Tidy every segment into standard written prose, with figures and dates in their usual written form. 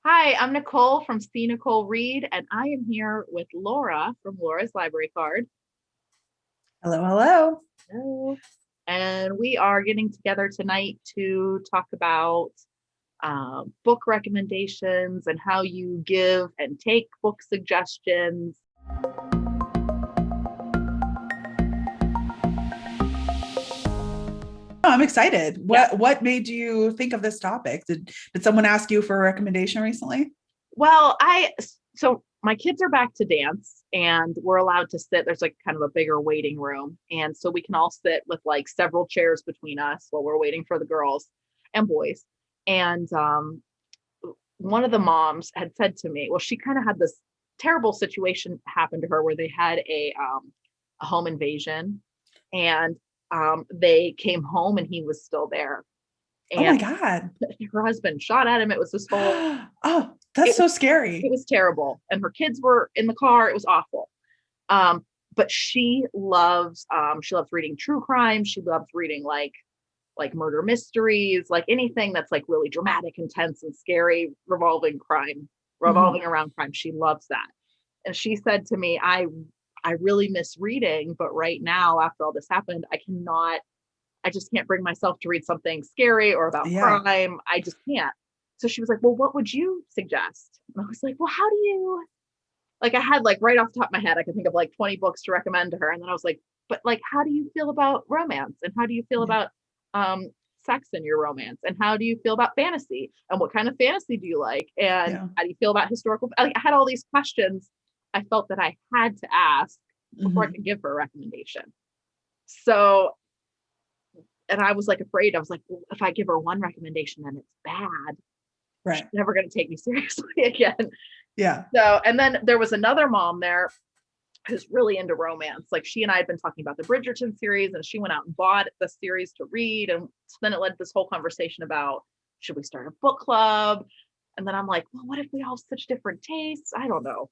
Hi, I'm Nicole from See Nicole Read, and I am here with Laura from Laura's Library Card. Hello, hello. Hello. And we are getting together tonight to talk about book recommendations and how you give and take book suggestions. Oh, I'm excited. Yeah. What made you think of this topic? Did someone ask you for a recommendation recently? Well, so my kids are back to dance and we're allowed to sit. There's like kind of a bigger waiting room. And so we can all sit with like several chairs between us while we're waiting for the girls and boys. And one of the moms had said to me, well, she kind of had this terrible situation happen to her where they had a home invasion and they came home and he was still there. Oh And my God. her husband shot at him. It was this whole, Oh, that's it so was it scary. was terrible. And her kids were in the car. It was awful. But she loves reading true crime. She loves reading like murder mysteries, like anything that's like really dramatic, intense, and scary, revolving Mhm. around crime. She loves that. And she said to me, I really miss reading, but right now, after all this happened, I just can't bring myself to read something scary or about Yeah. crime. I just can't. So she was like, well, what would you suggest? And I was like, well, how do you like I had like right off the top of my head, I could think of like 20 books to recommend to her. And then I was like, but like, how do you feel about romance? And how do you feel Yeah. about um sex in your romance? And how do you feel about fantasy? And what kind of fantasy do you like? And Yeah. how do you feel about historical? Like, I had all these questions I felt that I had to ask before I Mhm. could give her a recommendation. So, and I was like afraid. I was like, well, if I give her one recommendation and it's bad, she's Right. never going to take me seriously again. Yeah. So, and then there was another mom there who's really into romance. Like she and I had been talking about the Bridgerton series, and she went out and bought the series to read. And so then it led to this whole conversation about should we start a book club? And then I'm like, well, what if we all have such different tastes? I don't know.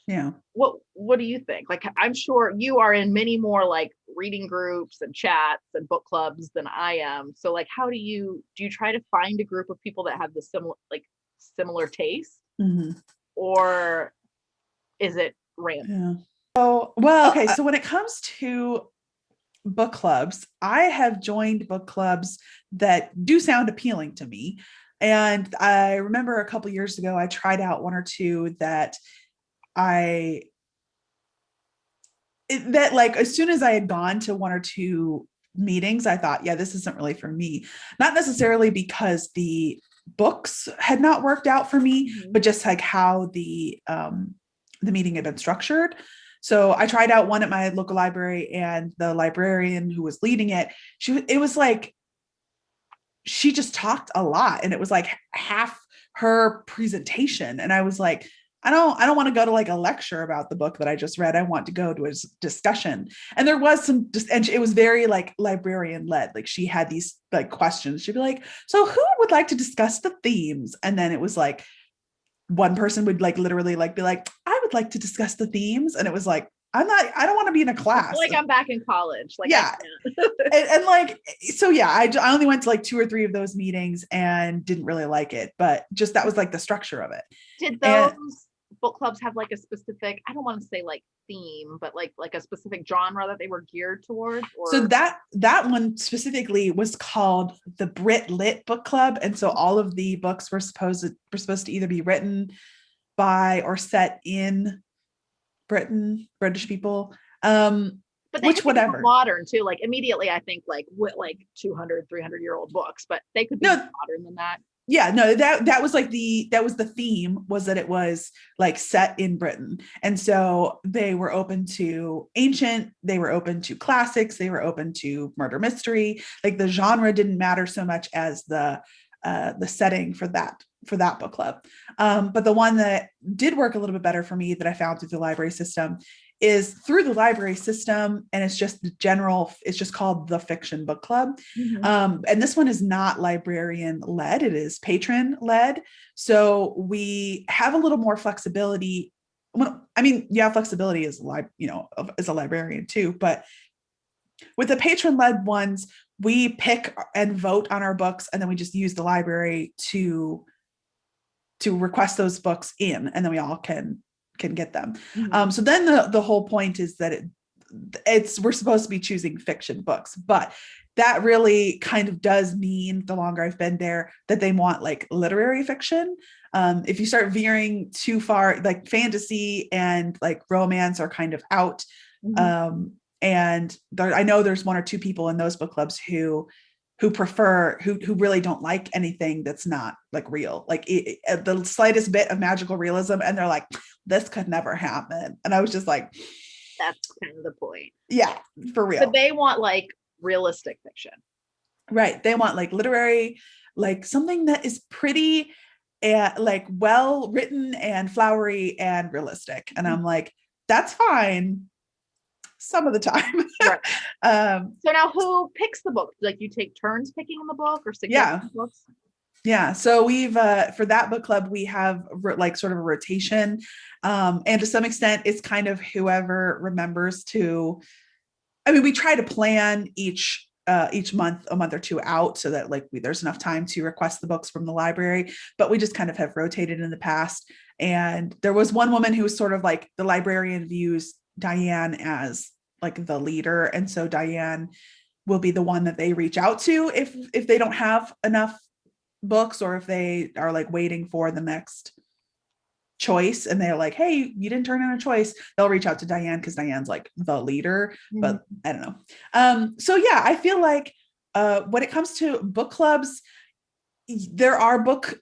Yeah. What do you think? Like I'm sure you are in many more like reading groups and chats and book clubs than I am. So like how do you try to find a group of people that have the similar taste, Mhm. or is it random? Yeah. Oh, well, okay. Uh, So when it comes to book clubs, I have joined book clubs that do sound appealing to me. And I remember a couple years ago, I tried out one or two that I that like as soon as I had gone to one or two meetings, I thought, yeah, this isn't really for me. Not necessarily because the books had not worked out for me, mhm. but just like how the meeting had been structured. So I tried out one at my local library, and the librarian who was leading it, it was like she just talked a lot, and it was like half her presentation, and I was like, I don't want to go to like a lecture about the book that I just read. I want to go to a discussion. And there was some just, and it was very like librarian led. Like she had these like questions. She'd be like, so who would like to discuss the themes? And then it was like one person would like literally like be like, I would like to discuss the themes. And it was like, I don't want to be in a I feel class. like I'm back in college. Like I Yeah. can't. And like, so yeah, I only went to like two or three of those meetings and didn't really like it, but just that was like the structure of it. Did And those book clubs have like a specific, I don't want to say like theme, but like a specific genre that they were geared towards so or that one specifically was called the Brit Lit Book Club. And so all of the books were supposed to either be written by or set in Britain, British people. but they Which could be more whatever. modern too. Like immediately I think like with like 200, 300-year-old books, but they could be more No, modern than that. yeah, no, that was like that was the theme, was that it was like set in Britain. And so they were open to ancient, they were open to classics, they were open to murder mystery. Like the genre didn't matter so much as the setting for that book club. But the one that did work a little bit better for me that I found through the library system is through the library system, and it's just called the Fiction Book Club. Mhm. And this one is not librarian led, it is patron led. So we have a little more flexibility. Well, I mean, yeah, flexibility is as a librarian too, but with the patron led ones, we pick and vote on our books, and then we just use the library to request those books in, and then we all can get them. Mhm. So then the whole point is that we're supposed to be choosing fiction books, but that really kind of does mean, the longer I've been there, that they want like literary fiction. If you start veering too far, like fantasy and like romance are kind of out. Mhm. And I know there's one or two people in those book clubs who really don't like anything that's not like real, like the slightest bit of magical realism, and they're like, this could never happen. And I was just like, That's kind of the point. yeah, for real. But they want like realistic fiction. Right. They want like literary, like something that is pretty and like well written and flowery and realistic. And I'm like, that's fine some of the time. Right. So now who picks the book? Like you take turns picking the book or suggesting books? Yeah. So we've, for that book club, we have like sort of a rotation. And to some extent, it's kind of whoever remembers to, I mean, we try to plan each month, a month or two out, so that like there's enough time to request the books from the library, but we just kind of have rotated in the past. And there was one woman who was sort of like, the librarian views Diane as like the leader. And so Diane will be the one that they reach out to if they don't have enough books, or if they are like waiting for the next choice and they're like, hey, you didn't turn in a choice, they'll reach out to Diane because Diane's like the leader. But I don't know. So yeah, I feel like when it comes to book clubs, there are book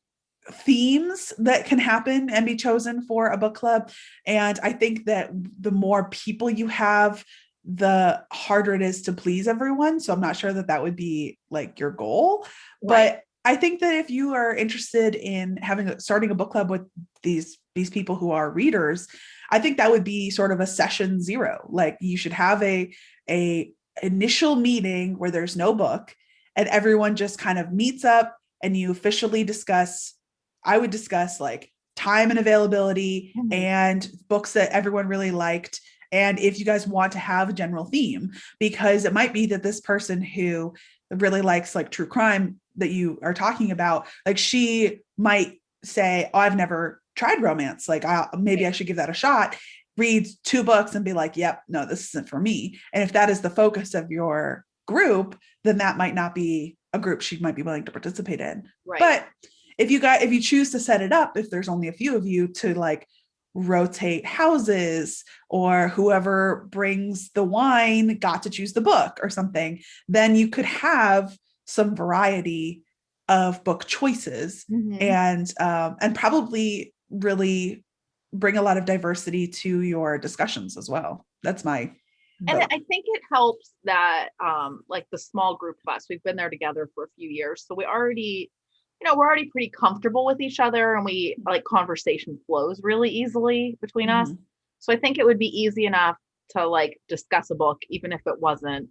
themes that can happen and be chosen for a book club. And I think that the more people you have, the harder it is to please everyone. So I'm not sure that would be like your goal, Right. but I think that if you are interested in starting a book club with these people who are readers, I think that would be sort of a session zero. Like you should have a initial meeting where there's no book and everyone just kind of meets up and you officially discuss. I would discuss like time and availability and books that everyone really liked. And if you guys want to have a general theme, because it might be that this person who really likes like true crime that you are talking about, like she might say, oh, I've never tried romance. Like maybe I should give that a shot, read 2 books and be like, yep, no, this isn't for me. And if that is the focus of your group, then that might not be a group she might be willing to participate in. Right. But if you choose to set it up, if there's only a few of you, to like rotate houses, or whoever brings the wine got to choose the book or something, then you could have some variety of book choices, and probably really bring a lot of diversity to your discussions as well. That's my vote. And I think it helps that like the small group of us, we've been there together for a few years, so we're already pretty comfortable with each other, and we like conversation flows really easily between us. So I think it would be easy enough to like discuss a book, even if it wasn't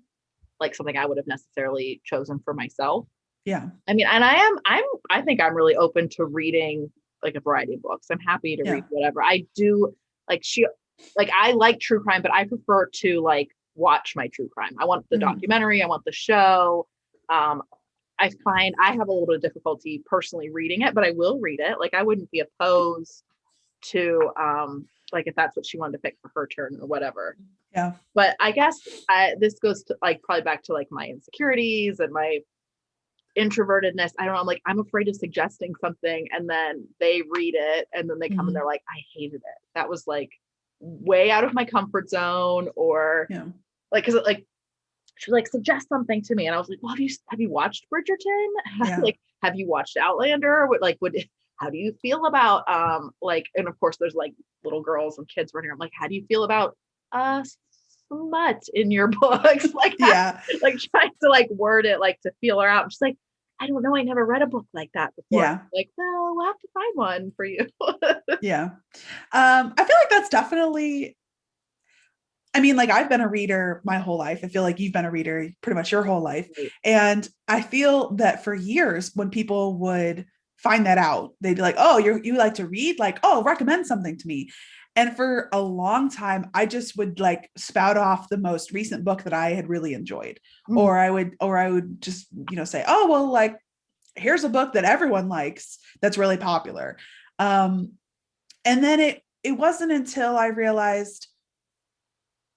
like something I would have necessarily chosen for myself. Yeah. I mean, and I think I'm really open to reading like a variety of books. I'm happy to read whatever. I do like I like true crime, but I prefer to like watch my true crime. I want the documentary, I want the show. I find I have a little bit of difficulty personally reading it, but I will read it. Like I wouldn't be opposed to like if that's what she wanted to pick for her turn or whatever. Yeah. But I guess this goes to like probably back to like my insecurities and my introvertedness. I don't know. I'm afraid of suggesting something and then they read it and then they come and they're like, I hated it. That was like way out of my comfort zone, or like, cause like, she was like, suggest something to me. And I was like, well, have you watched Bridgerton? Like, have you watched Outlander? How do you feel about, like, and of course there's like little girls and kids running around. Like, how do you feel about, smut in your books? Like, like trying to like word it, like to feel her out. She's like, I don't know. I never read a book like that before. Like, well, we'll have to find one for you. I feel like that's definitely, I mean, like I've been a reader my whole life. I feel like you've been a reader pretty much your whole life. Right. And I feel that for years when people would find that out, they'd be like, oh, you like to read? Like, oh, recommend something to me. And for a long time, I just would like spout off the most recent book that I had really enjoyed. Or I would just, say, oh, well, like, here's a book that everyone likes that's really popular. And then it wasn't until I realized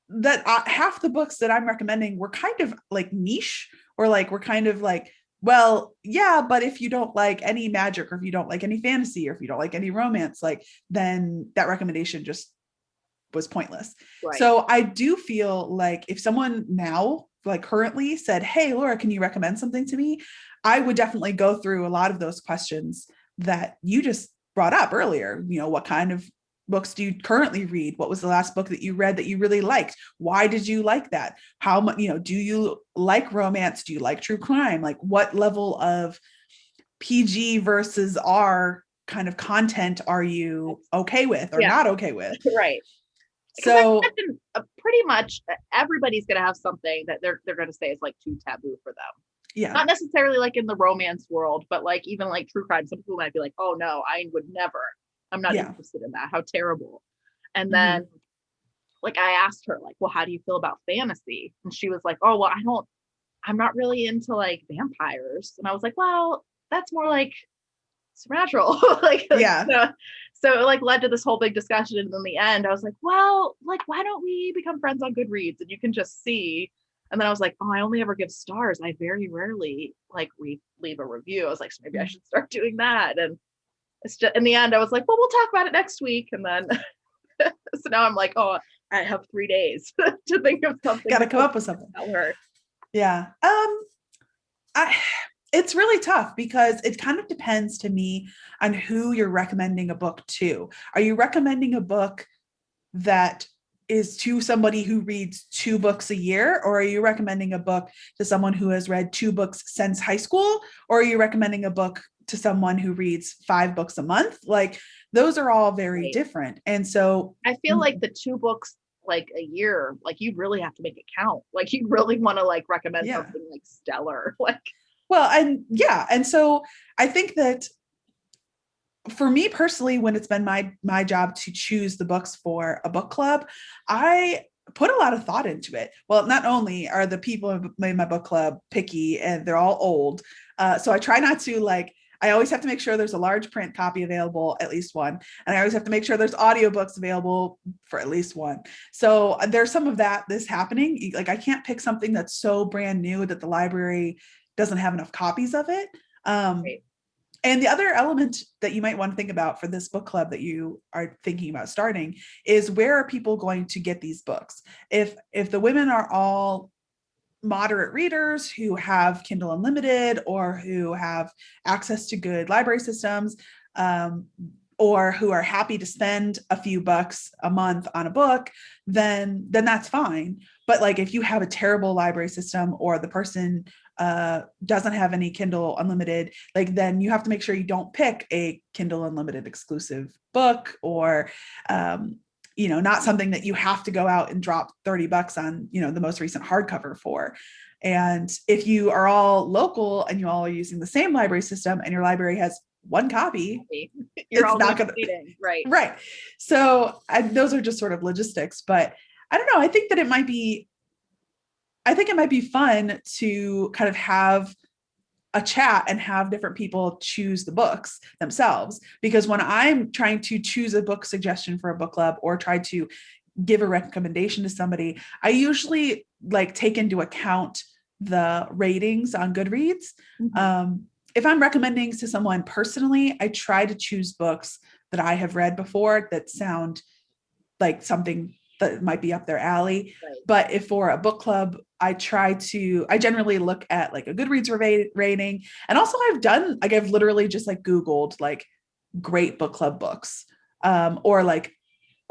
that half the books that I'm recommending were kind of like niche, or like we're kind of like, well, yeah, but if you don't like any magic, or if you don't like any fantasy, or if you don't like any romance, like then that recommendation just was pointless. Right. So I do feel like if someone now, like currently said, hey, Laura, can you recommend something to me? I would definitely go through a lot of those questions that you just brought up earlier. What kind of books do you currently read? What was the last book that you read that you really liked? Why did you like that? How much, do you like romance? Do you like true crime? Like what level of PG versus R kind of content are you okay with or not okay with? Right. Because I So imagine pretty much everybody's going to have something that they're going to say is like too taboo for them. yeah, Not necessarily like in the romance world, but like even like true crime. Some people might be like, "Oh no, I would never. I'm not yeah. interested in that. How terrible." And then Mm-hmm. like I asked her like, "Well, how do you feel about fantasy?" And she was like, "Oh, well, I'm not really into like vampires." And I was like, "Well, that's more like supernatural." like Yeah. so it like led to this whole big discussion, and in the end I was like, well, like why don't we become friends on Goodreads and you can just see. And then I was like, oh, I only ever give stars, I very rarely like leave a review. I was like, so maybe I should start doing that. And it's just in the end I was like, well, we'll talk about it next week. And then so now I'm like, oh, I have 3 days to think of something Got to to come up with something. tell her. Yeah. I it's really tough because it kind of depends to me on who you're recommending a book to. Are you recommending a book that is to somebody who reads 2 books a year, or are you recommending a book to someone who has read 2 books since high school, or are you recommending a book to someone who reads 5 books a month? Like those are all very Right. different. And so I feel like the 2 books like a year, like you really have to make it count. Like you really want to like recommend yeah. something like stellar. Like Well, and yeah, and so I think that for me personally, when it's been my job to choose the books for a book club, I put a lot of thought into it. Well, not only are the people in my book club picky and they're all old, so I try not to like. I always have to make sure there's a large print copy available, at least one, and I always have to make sure there's audiobooks available for at least one. So there's some of this happening. Like I can't pick something that's so brand new that the library doesn't have enough copies of it. right. And the other element that you might want to think about for this book club that you are thinking about starting is, where are people going to get these books? If the women are all moderate readers who have Kindle Unlimited, or who have access to good library systems, or who are happy to spend a few bucks a month on a book, then that's fine. But like if you have a terrible library system, or the person doesn't have any Kindle Unlimited, like then you have to make sure you don't pick a Kindle Unlimited exclusive book, or not something that you have to go out and drop $30 on, the most recent hardcover for. And if you are all local and you all are using the same library system, and your library has one copy, You're it's all not going to right. Right. So those are just sort of logistics, but I don't know. I think it might be fun to kind of have a chat and have different people choose the books themselves. Because when I'm trying to choose a book suggestion for a book club, or try to give a recommendation to somebody, I usually like take into account the ratings on Goodreads. Mm-hmm. If I'm recommending to someone personally, I try to choose books that I have read before that sound like something that might be up their alley. Right. But if for a book club, I generally look at like a Goodreads rating. And also I've literally just like Googled like great book club books, or like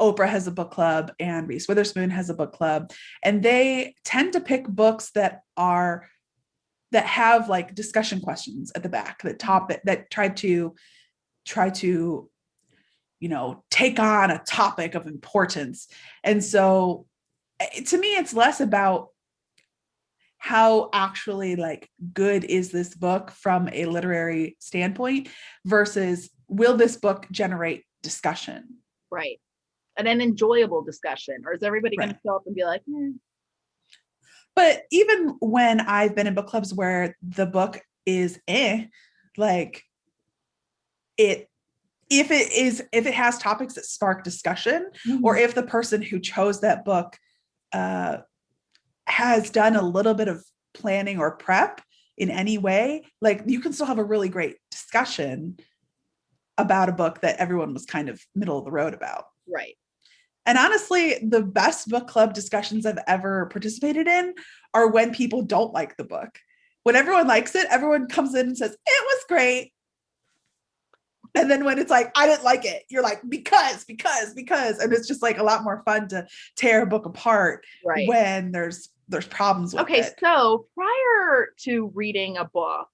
Oprah has a book club and Reese Witherspoon has a book club. And they tend to pick books that have like discussion questions at the back, that try to take on a topic of importance. And so to me, it's less about how actually like good is this book from a literary standpoint, versus will this book generate discussion? Right. And an enjoyable discussion, or is everybody going to show up and be like, But even when I've been in book clubs where the book is like it if it has topics that spark discussion, or Mhm. if the person who chose that book has done a little bit of planning or prep in any way, like you can still have a really great discussion about a book that everyone was kind of middle of the road about. Right. And honestly, the best book club discussions I've ever participated in are when people don't like the book. When everyone likes it, everyone comes in and says, it was great. And then when it's like, I didn't like it, you're like, because. And it's just like a lot more fun to tear a book apart Right. when there's problems with Okay, it. so prior to reading a book,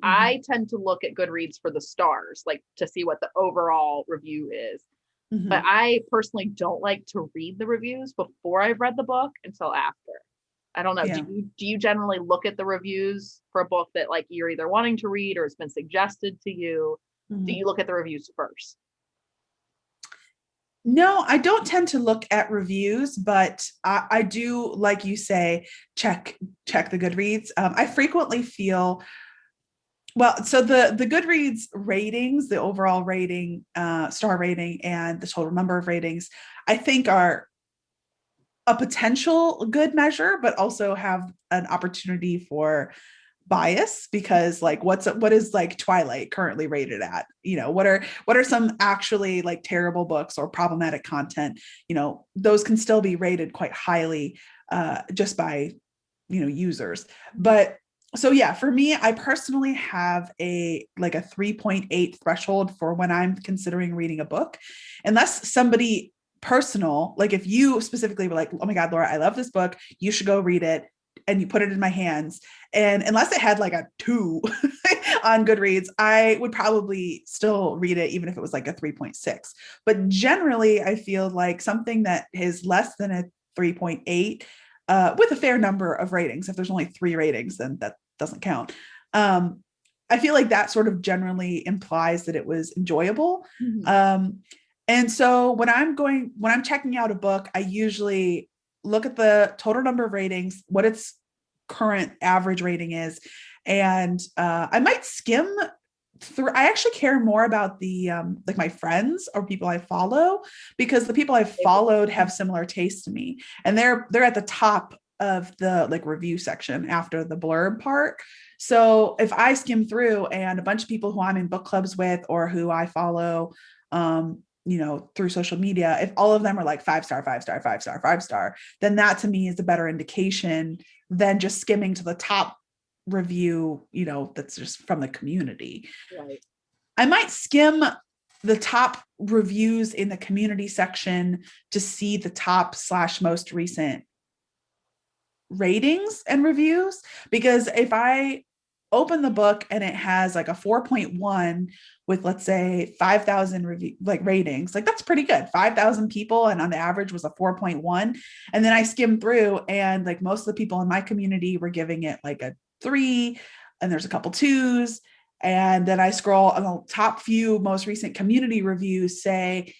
Mm-hmm. I tend to look at Goodreads for the stars, like to see what the overall review is. But Mm-hmm. I personally don't like to read the reviews before I've read the book until after. I don't know. Yeah. Do you generally look at the reviews for a book that like you're either wanting to read or it's been suggested to you? Do Mm-hmm. you look at the reviews first? No, I don't tend to look at reviews, but I do, like you say, check the Goodreads. I frequently feel well. So the Goodreads ratings, the overall rating, star rating, and the total number of ratings, I think are a potential good measure, but also have an opportunity for bias, because like what is like Twilight currently rated at, what are some actually like terrible books or problematic content, those can still be rated quite highly just by users. But so yeah, for me, I personally have a 3.8 threshold for when I'm considering reading a book, unless somebody personal, like if you specifically were like, oh my God, Laura, I love this book, you should go read it, and you put it in my hands. And unless it had like a 2 on Goodreads, I would probably still read it, even if it was like a 3.6. But generally, I feel like something that is less than a 3.8, with a fair number of ratings, if there's only 3 ratings, then that doesn't count. I feel like that sort of generally implies that it was enjoyable. Mm-hmm. And so when I'm checking out a book, I usually look at the total number of ratings, what its current average rating is, and I might skim through. I actually care more about the like my friends or people I follow, because the people I've followed have similar tastes to me, and they're at the top of the like review section after the blurb part. So if I skim through and a bunch of people who I'm in book clubs with or who I follow, through social media, if all of them are like 5-star, 5-star, 5-star, 5-star, then that to me is a better indication than just skimming to the top review, that's just from the community. Right. I might skim the top reviews in the community section to see the top / most recent ratings and reviews, because if I open the book and it has like a 4.1 with, let's say, 5,000 review ratings, like that's pretty good, 5,000 people, and on the average was a 4.1, and then I skim through and like most of the people in my community were giving it like a 3, and there's a couple 2s, and then I scroll on the top few most recent community reviews say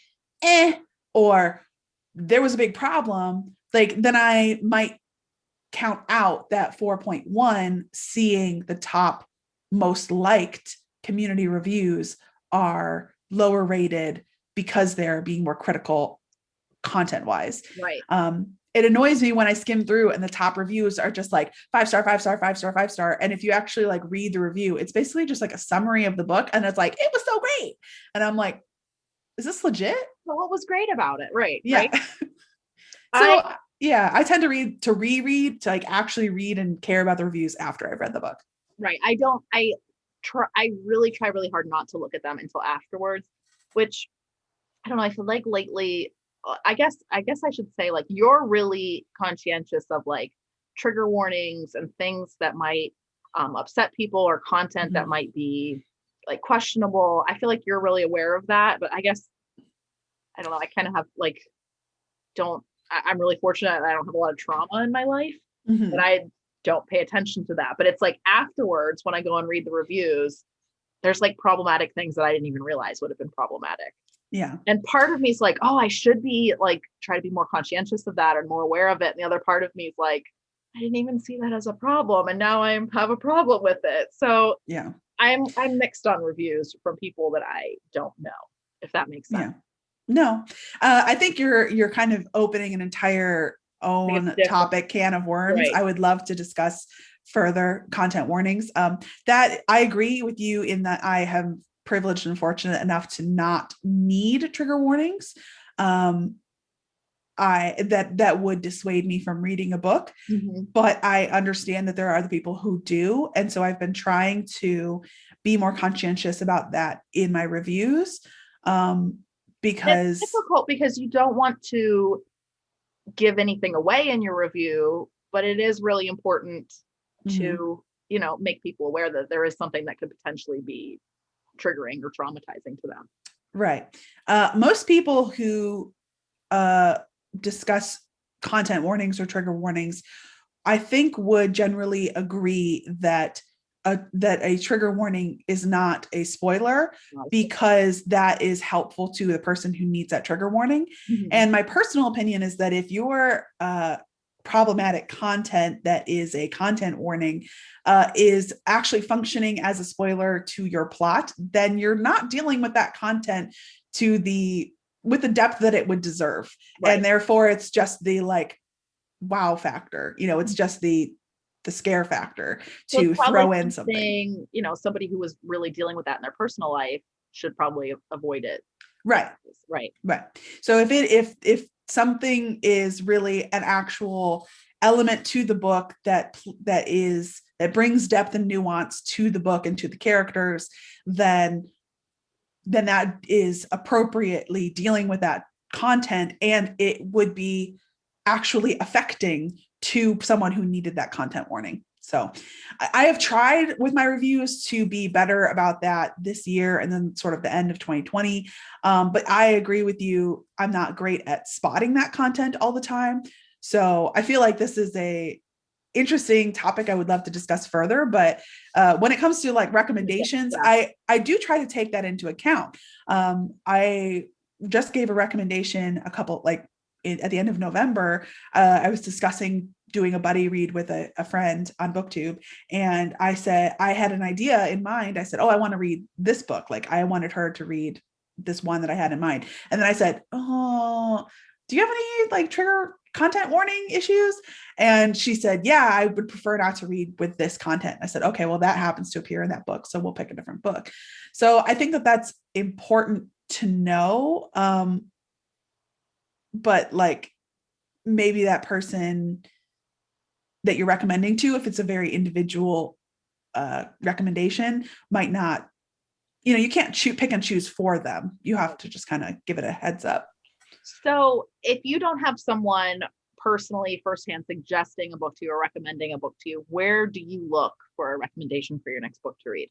or there was a big problem, like then I might count out that 4.1, seeing the top most liked community reviews are lower rated because they're being more critical content wise. Right. It annoys me when I skim through and the top reviews are just like 5-star, 5-star, 5-star, 5-star. And if you actually like read the review, it's basically just like a summary of the book. And it's like, it was so great. And I'm like, is this legit? Well, what was great about it? Right. Yeah. Right. So yeah, I tend to reread, to like actually read and care about the reviews after I've read the book. Right. I really try really hard not to look at them until afterwards, which I don't know. I feel like lately, I guess I should say like you're really conscientious of like trigger warnings and things that might upset people or content that might be like questionable. I feel like you're really aware of that, but I guess I don't know. I kind of have like don't. I'm really fortunate that I don't have a lot of trauma in my life, but I don't pay attention to that. But it's like afterwards when I go and read the reviews, there's like problematic things that I didn't even realize would have been problematic. Yeah. And part of me is like, oh, I should be like, try to be more conscientious of that and more aware of it. And the other part of me is like, I didn't even see that as a problem. And now I have a problem with it. So yeah, I'm mixed on reviews from people that I don't know, if that makes sense. Yeah. No, I think you're kind of opening an entire own topic can of worms. Right. I would love to discuss further content warnings. That I agree with you in that I have privileged and fortunate enough to not need trigger warnings. That would dissuade me from reading a book, but I understand that there are other people who do, and so I've been trying to be more conscientious about that in my reviews. Because it's difficult because you don't want to give anything away in your review, but it is really important to, make people aware that there is something that could potentially be triggering or traumatizing to them. Right. Most people who discuss content warnings or trigger warnings, I think would generally agree that a trigger warning is not a spoiler, because that is helpful to the person who needs that trigger warning. And my personal opinion is that if your problematic content that is a content warning is actually functioning as a spoiler to your plot, then you're not dealing with that content with the depth that it would deserve. Right. And therefore it's just the wow factor, it's just the scare factor to throw in something. Somebody who was really dealing with that in their personal life should probably avoid it. Right. So if something is really an actual element to the book that brings depth and nuance to the book and to the characters, then that is appropriately dealing with that content, and it would be actually affecting to someone who needed that content warning. So I have tried with my reviews to be better about that this year and then sort of the end of 2020. But I agree with you. I'm not great at spotting that content all the time. So I feel like this is a interesting topic I would love to discuss further. But when it comes to recommendations, I do try to take that into account. I just gave a recommendation at the end of November. I was discussing doing a buddy read with a friend on BookTube. And I said, I had an idea in mind. I said, I want to read this book. I wanted her to read this one that I had in mind. And then I said, do you have any trigger content warning issues? And she said, yeah, I would prefer not to read with this content. I said, okay, well, that happens to appear in that book, so we'll pick a different book. So I think that that's important to know. But maybe that person that you're recommending to, if it's a very individual recommendation, might not, you can't pick and choose for them. You have to just kind of give it a heads up. So if you don't have someone personally firsthand suggesting a book to you or recommending a book to you, where do you look for a recommendation for your next book to read?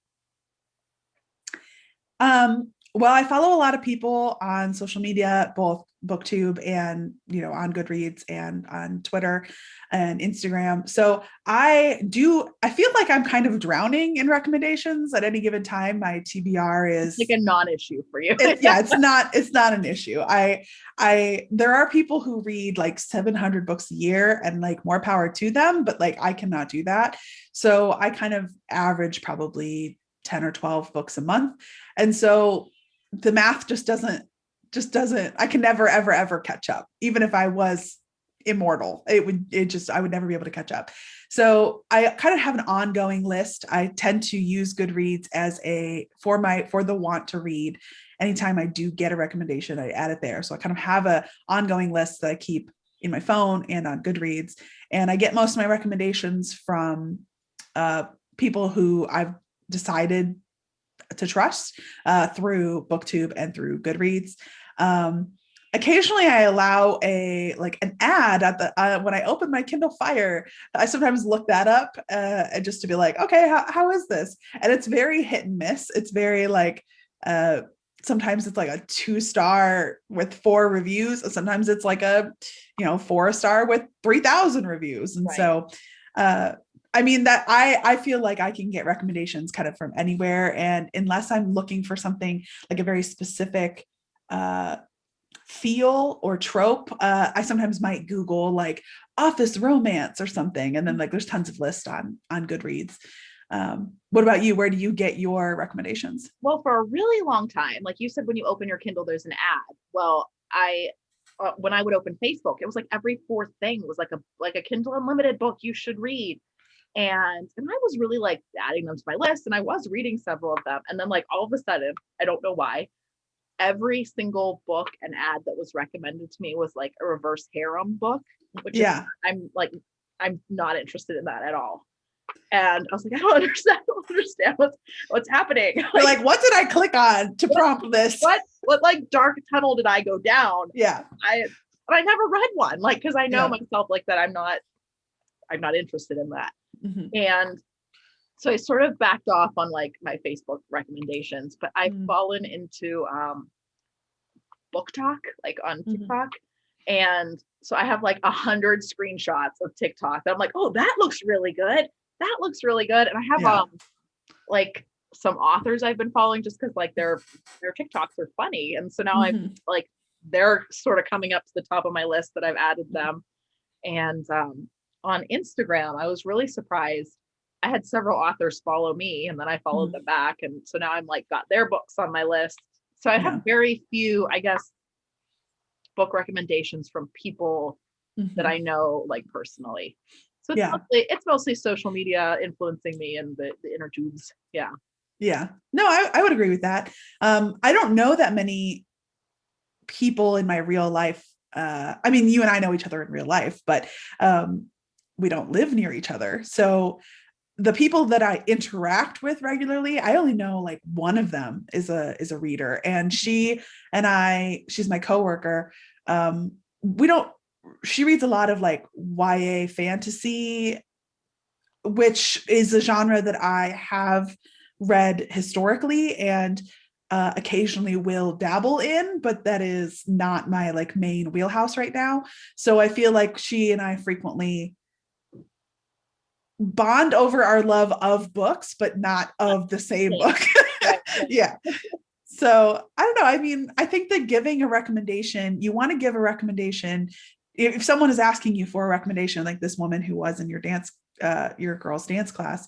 Well, I follow a lot of people on social media, both BookTube and, on Goodreads and on Twitter and Instagram. So I feel like I'm kind of drowning in recommendations at any given time. My TBR is a non-issue for you. It's not an issue. There are people who read 700 books a year, and more power to them, but I cannot do that. So I kind of average probably 10 or 12 books a month. And so the math just doesn't, I can never, ever catch up. Even if I was immortal, I would never be able to catch up. So I kind of have an ongoing list. I tend to use Goodreads for the want to read. Anytime I do get a recommendation, I add it there. So I kind of have a ongoing list that I keep in my phone and on Goodreads. And I get most of my recommendations from people who I've decided to trust through BookTube and through Goodreads. Occasionally I allow an ad at when I open my Kindle Fire. I sometimes look that up just to be okay, how is this? And it's very hit and miss. It's very sometimes it's a 2-star with 4 reviews. And sometimes it's a 4-star with 3,000 reviews. And so that I feel like I can get recommendations kind of from anywhere. And unless I'm looking for something a very specific feel or trope, I sometimes might Google office romance or something. And then there's tons of lists on Goodreads. What about you? Where do you get your recommendations? Well, for a really long time, like you said, when you open your Kindle, there's an ad. Well, when I would open Facebook, it was like every fourth thing was like a Kindle Unlimited book you should read. And I was really like adding them to my list, and I was reading several of them. And then like all of a sudden, I don't know why, every single book and ad that was recommended to me was like a reverse harem book, which is I'm not interested in that at all. And I was like, I don't understand what's happening. You're like, what did I click on to prompt this? What like dark tunnel did I go down? Yeah. I never read one, like, because I know myself like that I'm not interested in that. Mm-hmm. And so I sort of backed off on like my Facebook recommendations, but I've fallen into book talk, like on TikTok. And so I have like 100 screenshots of TikTok that I'm like, oh, that looks really good. That looks really good. And I have like some authors I've been following just because like their TikToks are funny. And so now I'm like, they're sort of coming up to the top of my list that I've added them. And on Instagram, I was really surprised. I had several authors follow me, and then I followed them back. And so now I'm like got their books on my list. So I have very few, I guess, book recommendations from people that I know like personally. So it's mostly social media influencing me and the inner tubes. Yeah. Yeah. No, I would agree with that. I don't know that many people in my real life. I mean, you and I know each other in real life, but we don't live near each other. So the people that I interact with regularly, I only know like one of them is a reader, and she's my coworker. She reads a lot of like YA fantasy, which is a genre that I have read historically and occasionally will dabble in, but that is not my like main wheelhouse right now. So I feel like she and I frequently bond over our love of books, but not of the same book. Yeah. So I don't know. I mean, I think that giving a recommendation, you want to give a recommendation. If someone is asking you for a recommendation, like this woman who was in your girls' dance class,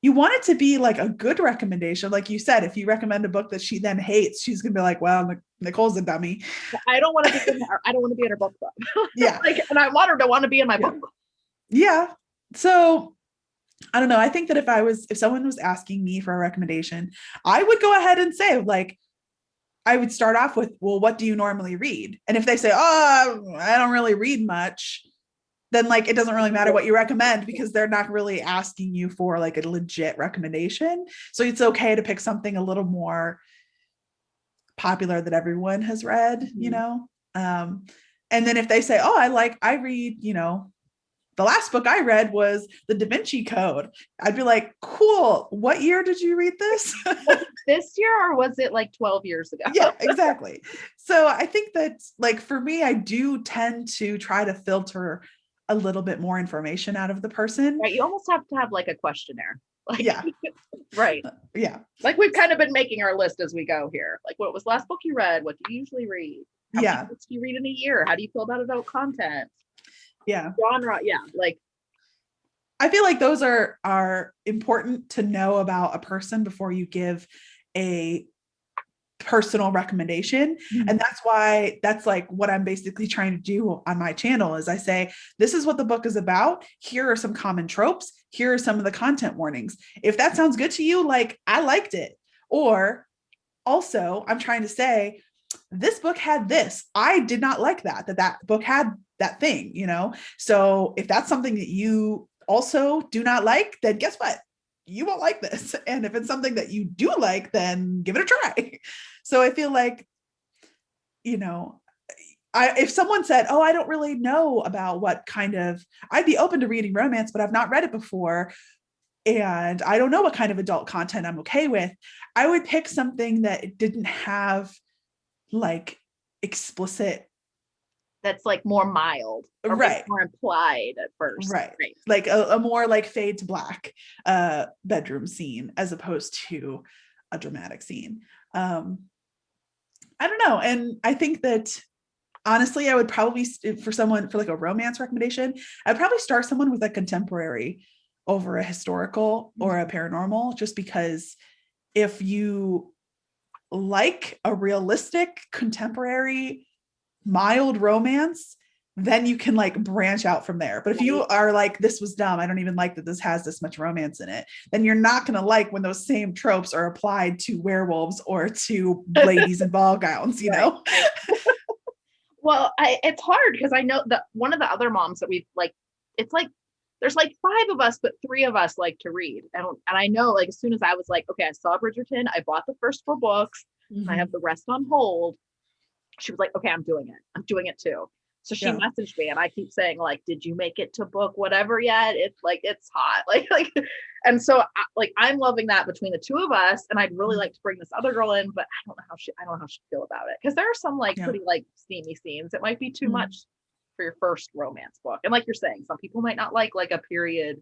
you want it to be like a good recommendation. Like you said, if you recommend a book that she then hates, she's going to be like, well, Nicole's a dummy. I don't want to be in her book club. Yeah. And I want her to want to be in my book club. Yeah. So I don't know. I think that if someone was asking me for a recommendation, I would go ahead and say, like, I would start off with, well, what do you normally read? And if they say, oh, I don't really read much, then like, it doesn't really matter what you recommend, because they're not really asking you for like a legit recommendation. So it's okay to pick something a little more popular that everyone has read, you know? And then if they say, oh, I read, you know, the last book I read was The Da Vinci Code, I'd be like, cool. What year did you read this? This year, or was it like 12 years ago? Yeah, exactly. So I think that like for me, I do tend to try to filter a little bit more information out of the person. Right. You almost have to have like a questionnaire. Like, yeah. Right. Yeah. Like we've kind of been making our list as we go here. Like, what was the last book you read? What do you usually read? How many books do you read in a year? How do you feel about adult content? Yeah. Genre. Yeah. Like, I feel like those are important to know about a person before you give a personal recommendation. And that's like what I'm basically trying to do on my channel is I say, this is what the book is about. Here are some common tropes. Here are some of the content warnings. If that sounds good to you, like, I liked it. Or also I'm trying to say, this book had this. I did not like that book had that thing, you know? So if that's something that you also do not like, then guess what? You won't like this. And if it's something that you do like, then give it a try. So I feel like, you know, if someone said, oh, I don't really know about what kind of, I'd be open to reading romance, but I've not read it before, and I don't know what kind of adult content I'm okay with, I would pick something that didn't have like explicit, that's like more mild, or right, more implied at first, right. Like a more like fade to black bedroom scene as opposed to a dramatic scene. I don't know. And I think that honestly, I would probably, for like a romance recommendation, I'd probably start someone with a contemporary over a historical or a paranormal, just because if you like a realistic, contemporary, mild romance, then you can like branch out from there. But if you are like, this was dumb, I don't even like that this has this much romance in it, then you're not going to like when those same tropes are applied to werewolves or to ladies in ball gowns, you know? Well, it's hard because I know that one of the other moms that we've like, it's like there's like 5 of us, but 3 of us like to read. And I know like as soon as I was like, okay, I saw Bridgerton, I bought the first 4 books, I have the rest on hold. She was like, okay, I'm doing it. I'm doing it too. So she messaged me and I keep saying like, did you make it to book whatever yet? It's like, it's hot. Like, and so like, I'm loving that between the 2 of us. And I'd really like to bring this other girl in, but I don't know how she'd feel about it. Cause there are some like pretty like steamy scenes. It might be too much for your first romance book. And like you're saying, some people might not like a period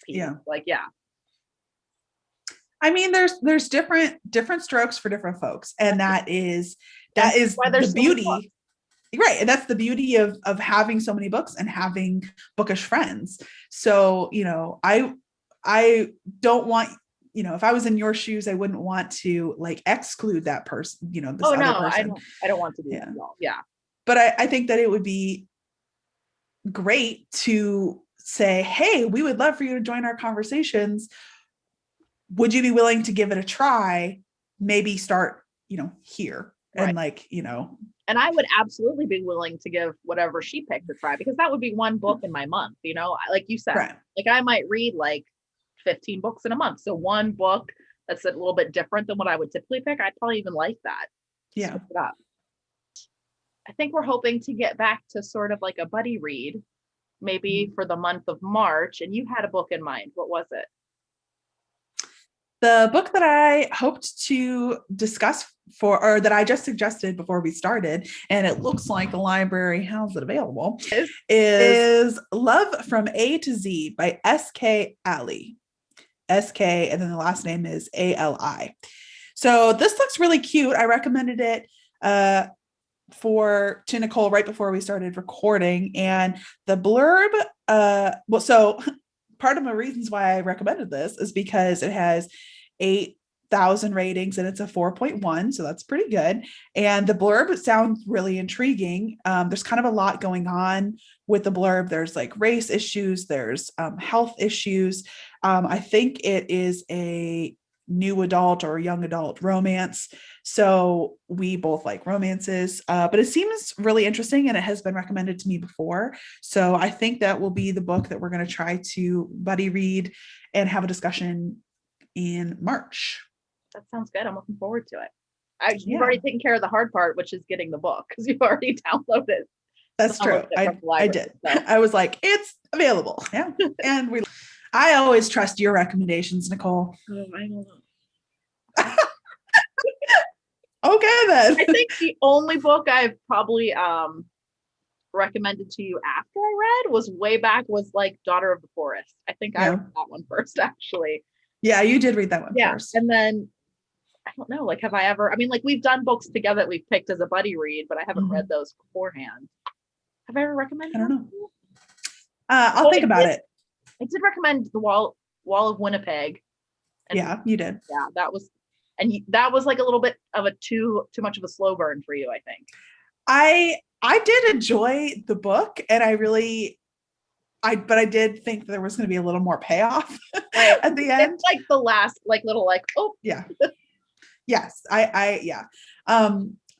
piece. Like, I mean, there's different strokes for different folks. And that is the beauty. Right. And that's the beauty of having so many books and having bookish friends. So, you know, I don't want, you know, if I was in your shoes, I wouldn't want to like exclude that person, you know, this other person. I don't want to do that at all. Yeah. But I think that it would be great to say, hey, we would love for you to join our conversations. Would you be willing to give it a try? Maybe start, you know, here and like, you know. And I would absolutely be willing to give whatever she picked a try, because that would be one book in my month, you know, like you said, like I might read like 15 books in a month. So one book that's a little bit different than what I would typically pick, I'd probably even like that. Yeah. I think we're hoping to get back to sort of like a buddy read, maybe for the month of March. And you had a book in mind. What was it? The book that I hoped to discuss or that I just suggested before we started, and it looks like the library has it available, is Love from A to Z by S.K. Ali. S.K. and then the last name is A.L.I. So this looks really cute. I recommended it to Nicole right before we started recording, and the blurb, so part of my reasons why I recommended this is because it has 8,000 ratings and it's a 4.1. So that's pretty good. And the blurb sounds really intriguing. There's kind of a lot going on with the blurb. There's like race issues, there's health issues. I think it is a new adult or young adult romance. So we both like romances, but it seems really interesting and it has been recommended to me before. So I think that will be the book that we're going to try to buddy read and have a discussion in March. That sounds good. I'm looking forward to it. You've already taken care of the hard part, which is getting the book, because you've already downloaded. That's true. I did. So. I was like, it's available. Yeah. And I always trust your recommendations, Nicole. Oh, I don't know. Okay, then. I think the only book I've probably recommended to you after I read was like Daughter of the Forest. I think I read that one first, actually. Yeah, you did read that one first. And then I don't know, like, have I ever, I mean, like, we've done books together that we've picked as a buddy read, but I haven't read those beforehand. Have I ever recommended? I don't know. I'll think about it. I did recommend The Wall of Winnipeg. And you did. Yeah, that was like a little bit of a too much of a slow burn for you, I think. I did enjoy the book, and but I did think there was going to be a little more payoff at the end. It's like the last, like, little, like, oh yeah. Yes,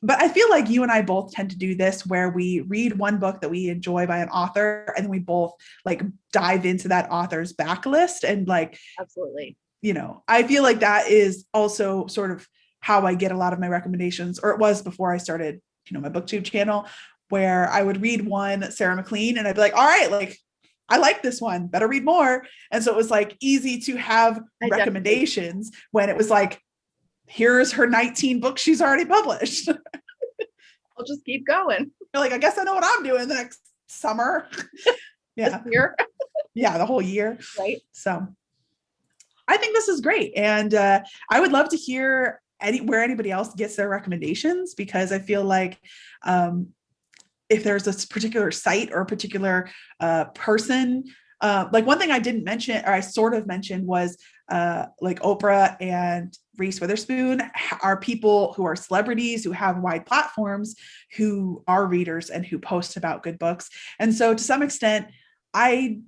but I feel like you and I both tend to do this, where we read one book that we enjoy by an author, and then we both like dive into that author's backlist and like, absolutely. You know, I feel like that is also sort of how I get a lot of my recommendations, or it was before I started, you know, my booktube channel, where I would read one Sarah McLean and I'd be like, all right, like, I like this one, better read more. And so it was like easy to have recommendations when it was like, here's her 19 books she's already published. I'll just keep going. You're like, I guess I know what I'm doing the next summer. Yeah. Year. Yeah, the whole year. Right. So I think this is great. And I would love to hear where anybody else gets their recommendations, because I feel like if there's a particular site or a particular person Like one thing I didn't mention, or I sort of mentioned, was like Oprah and Reese Witherspoon are people who are celebrities who have wide platforms, who are readers and who post about good books. And so to some extent, I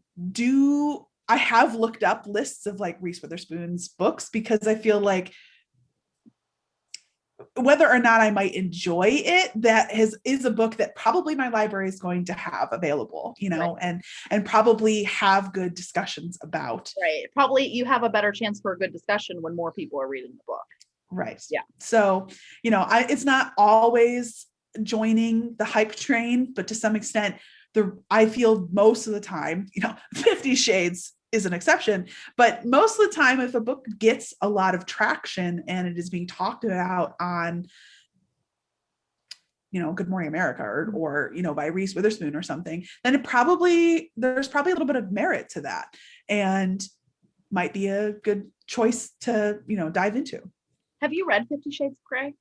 have looked up lists of like Reese Witherspoon's books, because I feel like whether or not I might enjoy it, that is a book that probably my library is going to have available, right. and probably have good discussions about. Right. Probably you have a better chance for a good discussion when more people are reading the book. Right. Yeah. So, it's not always joining the hype train, but to some extent, I feel most of the time, 50 Shades is an exception, but most of the time, if a book gets a lot of traction and it is being talked about on, Good Morning America or by Reese Witherspoon or something, then there's probably a little bit of merit to that, and might be a good choice to, dive into. Have you read 50 Shades of Grey?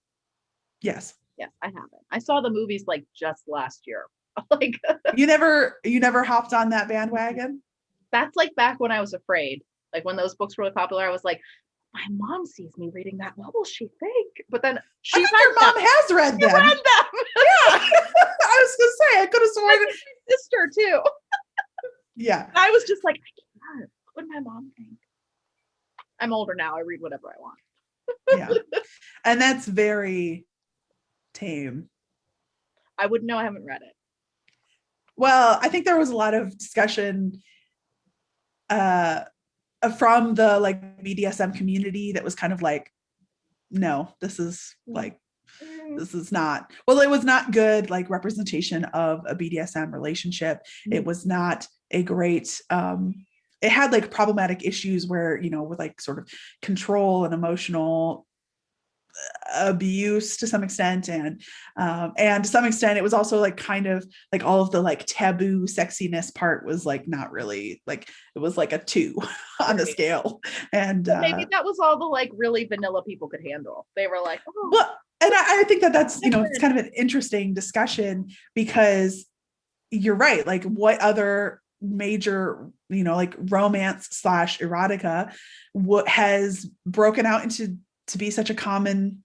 Yes. Yes, I haven't. I saw the movies like just last year. Like you never hopped on that bandwagon? That's like back when I was afraid. Like when those books were really popular, I was like, my mom sees me reading that. What will she think? But then I think your mom has read them. Read them. Yeah. I was gonna say, I could have sworn my sister too. Yeah. I was just like, I can't. What would my mom think? I'm older now. I read whatever I want. Yeah. And that's very tame. I wouldn't know. I haven't read it. Well, I think there was a lot of discussion from the like BDSM community that was kind of like, no, this is like, this is not, well, it was not good like representation of a BDSM relationship. It was not a great, it had like problematic issues where, with like sort of control and emotional abuse to some extent, and to some extent it was also like kind of like all of the like taboo sexiness part was like not really, like it was like a 2 on the scale, and maybe that was all the like really vanilla people could handle. They were like, oh. Well, and I think that's it's kind of an interesting discussion, because you're right, like what other major like romance / erotica what has broken out into to be such a common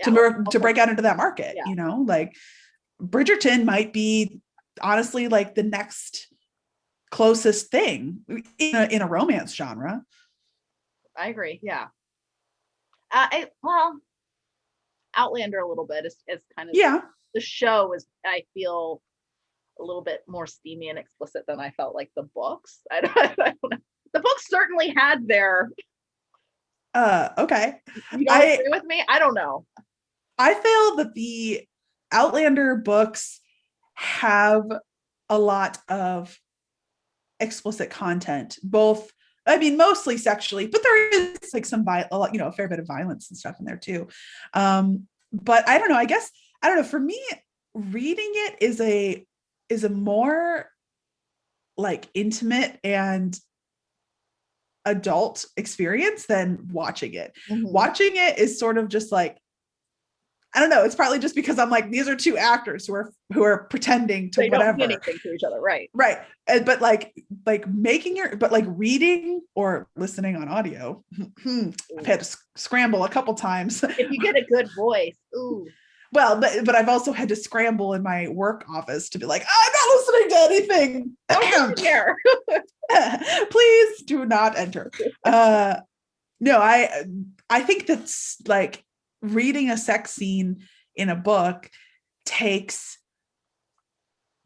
to break out into that market. Like Bridgerton might be honestly like the next closest thing in a romance genre. I agree. Yeah. Outlander a little bit is kind of the show is, I feel, a little bit more steamy and explicit than I felt like the books. I don't know. The books certainly had their okay. You don't agree with me? I don't know. I feel that the Outlander books have a lot of explicit content, both, I mean, mostly sexually, but there is like a fair bit of violence and stuff in there too. But I don't know, I guess, I don't know, for me, reading it is a more like intimate and adult experience than watching it. Watching it is sort of just like, I don't know, it's probably just because I'm like, these are 2 actors who are pretending to whatever. Don't do anything to each other, right? Right. But like reading or listening on audio, I've had to scramble a couple times. If you get a good voice, ooh. Well, but I've also had to scramble in my work office to be like, I'm not listening to anything. Don't here. Please do not enter. No, I think that's like reading a sex scene in a book takes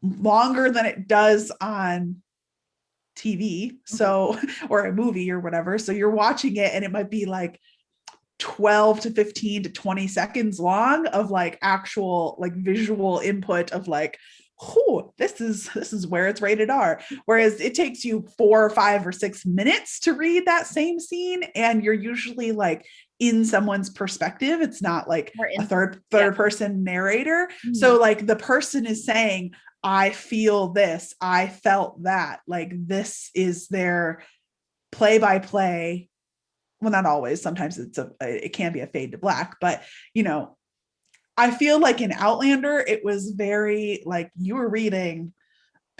longer than it does on TV. So, or a movie or whatever. So you're watching it and it might be like 12 to 15 to 20 seconds long of like actual like visual input of like, oh, this is where it's rated R. Whereas it takes you 4 or 5 or 6 minutes to read that same scene, and you're usually like in someone's perspective. It's not like a third person narrator. So like the person is saying, I feel this, I felt that, like this is their play by play. Well, not always. Sometimes it can be a fade to black, but I feel like in Outlander, it was very like you were reading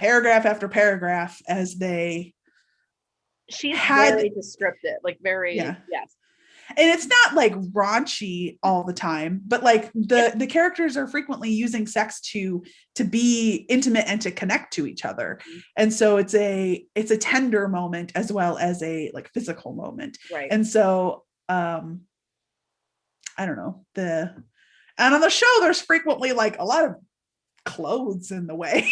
paragraph after paragraph as they She's had, very descriptive, like very, yeah. yes. And it's not like raunchy all the time, but like the characters are frequently using sex to be intimate and to connect to each other. And so it's a tender moment as well as a like physical moment. Right. And so I don't know, and on the show there's frequently like a lot of clothes in the way.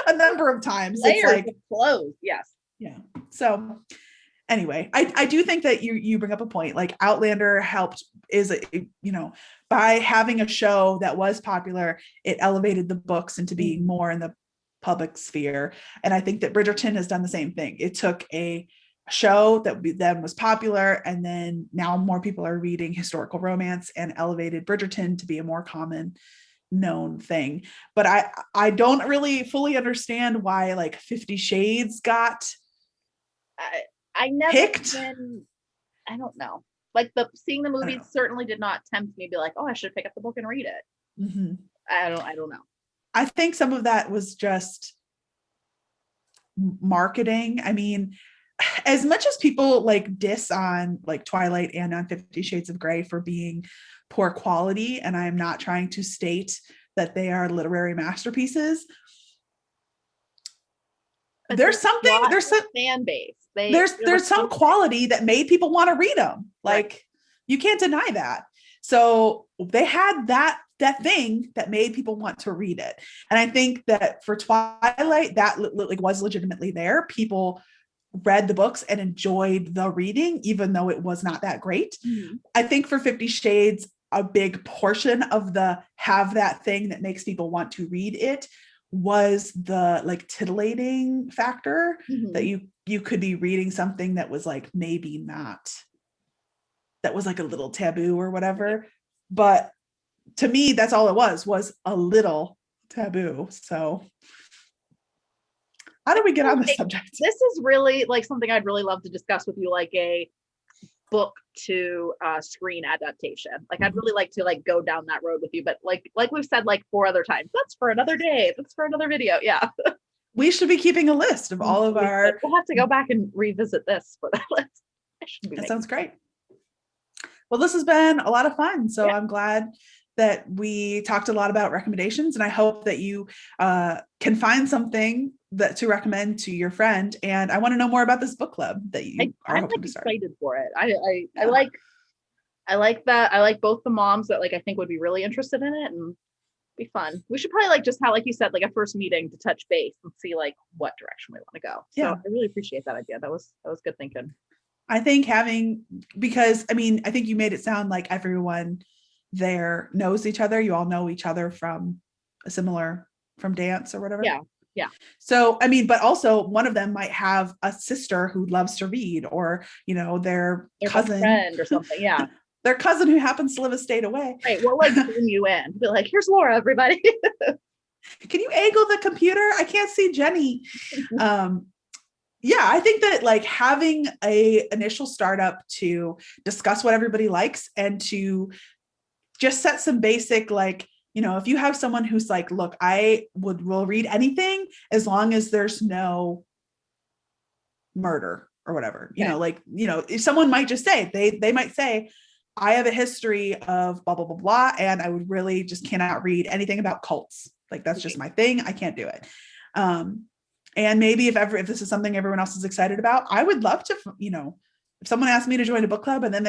A number of times. Layers it's like of clothes, yes. Yeah. So anyway, I do think that you bring up a point. Like Outlander helped by having a show that was popular, it elevated the books into being more in the public sphere. And I think that Bridgerton has done the same thing. It took a show that then was popular, and then now more people are reading historical romance, and elevated Bridgerton to be a more common known thing. But I don't really fully understand why like 50 Shades got I never picked. I don't know. Like seeing the movies certainly did not tempt me to be like, oh, I should pick up the book and read it. Mm-hmm. I don't know. I think some of that was just marketing. I mean, as much as people like diss on like Twilight and on 50 Shades of Grey for being poor quality, and I'm not trying to state that they are literary masterpieces, but there's some fan base. There's some quality that made people want to read them. Like, right. You can't deny that. So they had that thing that made people want to read it. And I think that for Twilight, that like was legitimately there. People read the books and enjoyed the reading, even though it was not that great. Mm-hmm. I think for 50 Shades, a big portion of the have that thing that makes people want to read it was the like titillating factor, mm-hmm. that you could be reading something that was like maybe not, that was like a little taboo or whatever. But to me, that's all it was a little taboo. So how do we get on this subject? This is really like something I'd really love to discuss with you, like a book to screen adaptation. Like I'd really like to like go down that road with you, but like we've said like 4 other times, that's for another day, that's for another video. Yeah. We should be keeping a list of all of our, we'll have to go back and revisit this for that list. That sounds great. Well, this has been a lot of fun. So yeah. I'm glad that we talked a lot about recommendations, and I hope that you can find something that to recommend to your friend. And I want to know more about this book club that you are hoping to start. I'm excited for it. I like that. I like both the moms that like I think would be really interested in it and be fun. We should probably like just have, like you said, like a first meeting to touch base and see like what direction we want to go. So yeah. I really appreciate that idea. That was good thinking. I think because I mean, I think you made it sound like everyone there knows each other. You all know each other from dance or whatever. Yeah. Yeah. So, I mean, but also one of them might have a sister who loves to read, or, their cousin friend or something. Yeah. Their cousin who happens to live a state away. Right. We'll like zoom you in. Be like, here's Laura, everybody. Can you angle the computer? I can't see Jenny. Yeah, I think that like having a initial startup to discuss what everybody likes and to just set some basic, like, if you have someone who's like, look, I will read anything as long as there's no murder or whatever, if someone might just say, they might say, I have a history of blah, blah, blah, blah, and I would really just cannot read anything about cults. Like, that's just my thing. I can't do it. And maybe if this is something everyone else is excited about, I would love to, if someone asked me to join a book club and then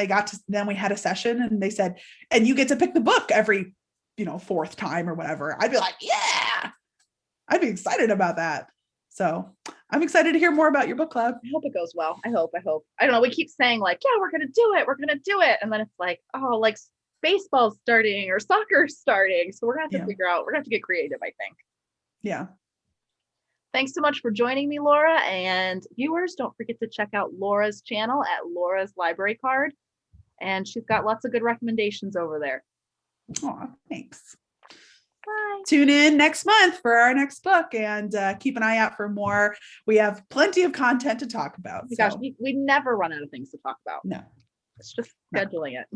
then we had a session and they said, and you get to pick the book every, 4th time or whatever, I'd be like, yeah, I'd be excited about that. So I'm excited to hear more about your book club. I hope it goes well. I hope. I don't know. We keep saying like, yeah, we're going to do it. And then it's like, oh, like baseball's starting or soccer's starting. So we're going to have to figure out, we're going to have to get creative, I think. Yeah. Thanks so much for joining me, Laura. And viewers, don't forget to check out Laura's channel at Laura's Library Card. And she's got lots of good recommendations over there. Oh, thanks. Bye. Tune in next month for our next book, and keep an eye out for more. We have plenty of content to talk about. Oh gosh, we never run out of things to talk about. No. It's just scheduling it.